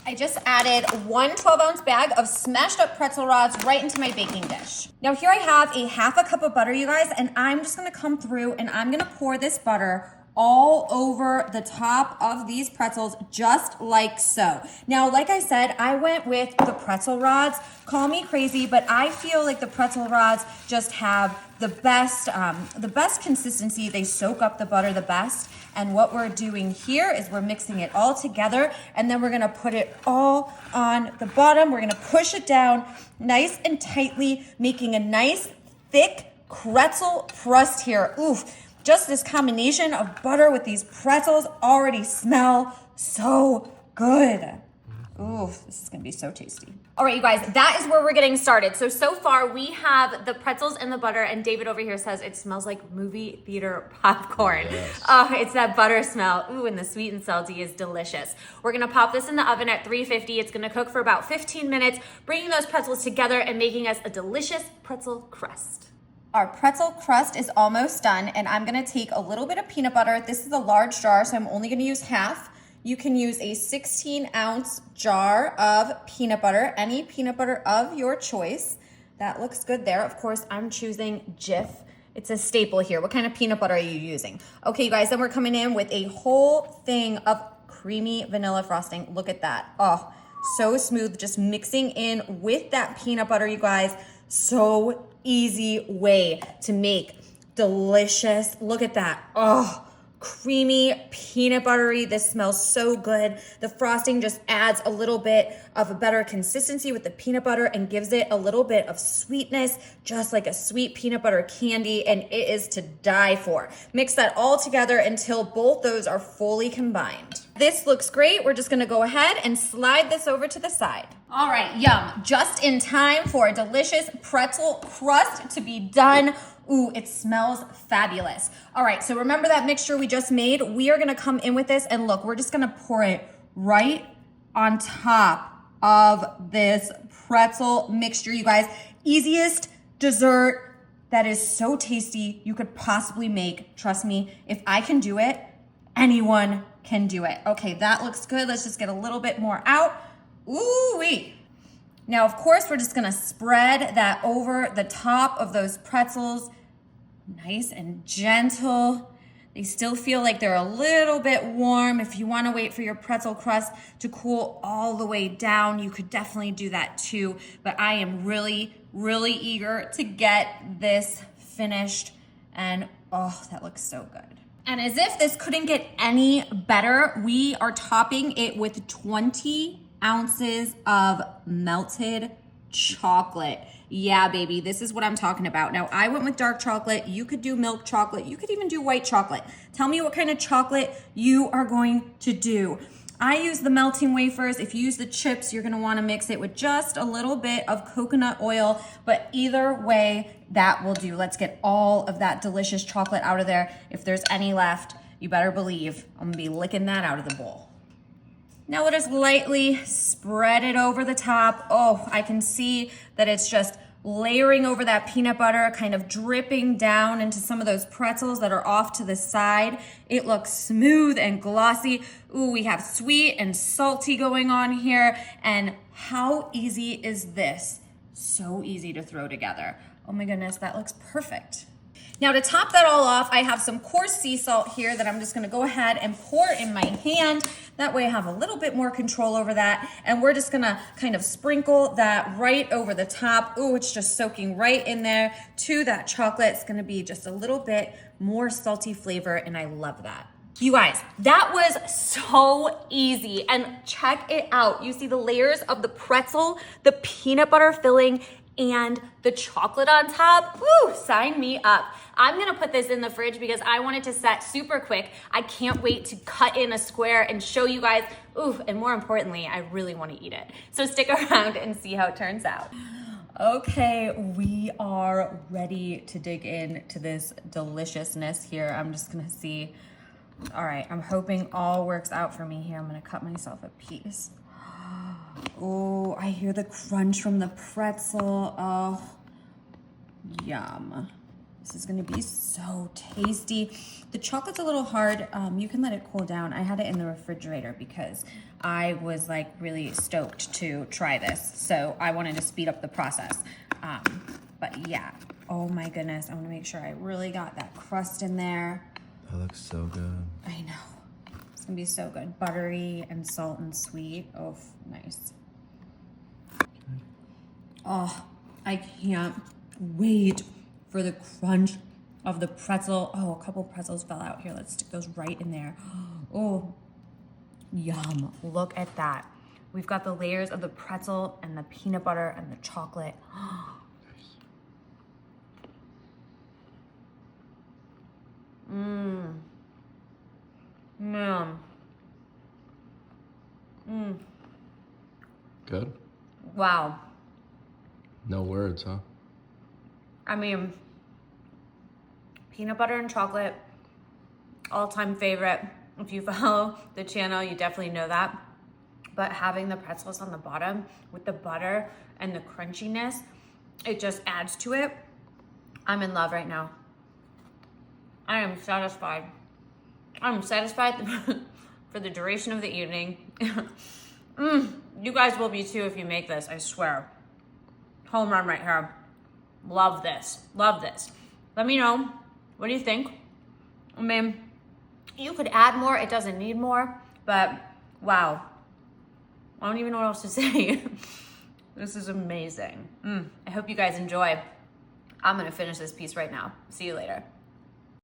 I just added one 12-ounce bag of smashed up pretzel rods right into my baking dish. Now here I have a half a cup of butter, you guys, and I'm just gonna come through and I'm gonna pour this butter all over the top of these pretzels, just like so. Now, like I said, I went with the pretzel rods. Call me crazy, but I feel like the pretzel rods just have the best consistency. They soak up the butter the best. And what we're doing here is we're mixing it all together, and then we're gonna put it all on the bottom. We're gonna push it down nice and tightly, making a nice thick pretzel crust here. Oof. Just this combination of butter with these pretzels already smell so good. Ooh, this is gonna be so tasty. All right, you guys, that is where we're getting started. So far we have the pretzels and the butter, and David over here says it smells like movie theater popcorn. Yes. Oh, it's that butter smell. Ooh, and the sweet and salty is delicious. We're gonna pop this in the oven at 350. It's gonna cook for about 15 minutes, bringing those pretzels together and making us a delicious pretzel crust. Our pretzel crust is almost done, and I'm gonna take a little bit of peanut butter. This is a large jar, so I'm only gonna use half. You can use a 16-ounce jar of peanut butter, any peanut butter of your choice. That looks good there. Of course, I'm choosing Jif. It's a staple here. What kind of peanut butter are you using? Okay, you guys, then we're coming in with a whole thing of creamy vanilla frosting. Look at that. Oh, so smooth, just mixing in with that peanut butter, you guys. So easy way to make delicious. Look at that. Oh, creamy, peanut buttery. This smells so good. The frosting just adds a little bit of a better consistency with the peanut butter and gives it a little bit of sweetness, just like a sweet peanut butter candy, and it is to die for. Mix that all together until both those are fully combined. This looks great. We're just gonna go ahead and slide this over to the side. All right, yum. Just in time for a delicious pretzel crust to be done. Ooh, it smells fabulous. All right, so remember that mixture we just made? We are gonna come in with this, and look, we're just gonna pour it right on top of this pretzel mixture, you guys. Easiest dessert that is so tasty you could possibly make. Trust me, if I can do it, anyone can do it. Okay, that looks good. Let's just get a little bit more out. Ooh-wee. Now, of course, we're just gonna spread that over the top of those pretzels. Nice and gentle. They still feel like they're a little bit warm. If you wanna wait for your pretzel crust to cool all the way down, you could definitely do that too. But I am really, really eager to get this finished. And oh, that looks so good. And as if this couldn't get any better, we are topping it with 20 ounces of melted chocolate. Yeah, baby, this is what I'm talking about. Now, I went with dark chocolate. You could do milk chocolate. You could even do white chocolate. Tell me what kind of chocolate you are going to do. I use the melting wafers. If you use the chips, you're gonna wanna mix it with just a little bit of coconut oil, but either way, that will do. Let's get all of that delicious chocolate out of there. If there's any left, you better believe I'm gonna be licking that out of the bowl. Now let us lightly spread it over the top. Oh, I can see that it's just layering over that peanut butter, kind of dripping down into some of those pretzels that are off to the side. It looks smooth and glossy. Ooh, we have sweet and salty going on here. And how easy is this? So easy to throw together. Oh my goodness, that looks perfect. Now to top that all off, I have some coarse sea salt here that I'm just gonna go ahead and pour in my hand. That way I have a little bit more control over that. And we're just gonna kind of sprinkle that right over the top. Ooh, it's just soaking right in there to that chocolate. It's gonna be just a little bit more salty flavor, and I love that. You guys, that was so easy, and check it out. You see the layers of the pretzel, the peanut butter filling, and the chocolate on top. Woo, sign me up. I'm gonna put this in the fridge because I want it to set super quick. I can't wait to cut in a square and show you guys. Ooh, and more importantly, I really wanna eat it. So stick around and see how it turns out. Okay, we are ready to dig into this deliciousness here. I'm just gonna see. All right, I'm hoping all works out for me here. I'm gonna cut myself a piece. Oh, I hear the crunch from the pretzel. Oh, yum. This is gonna be so tasty. The chocolate's a little hard. You can let it cool down. I had it in the refrigerator because I was like really stoked to try this. So I wanted to speed up the process. But yeah, oh my goodness. I wanna make sure I really got that crust in there. That looks so good. I know. It's gonna be so good. Buttery and salt and sweet. Oh, nice. Oh, I can't wait for the crunch of the pretzel. Oh, a couple pretzels fell out here. Let's stick those right in there. Oh, yum. Look at that. We've got the layers of the pretzel and the peanut butter and the chocolate. Mmm. Man. Mmm. Good? Wow. No words, huh? I mean, peanut butter and chocolate, all-time favorite. If you follow the channel, you definitely know that. But having the pretzels on the bottom with the butter and the crunchiness, it just adds to it. I'm in love right now. I am satisfied. I'm satisfied for the duration of the evening. You guys will be too if you make this, I swear. Home run right here. Love this. Love this. Let me know. What do you think? I mean, you could add more. It doesn't need more. But wow. I don't even know what else to say. This is amazing. I hope you guys enjoy. I'm going to finish this piece right now. See you later.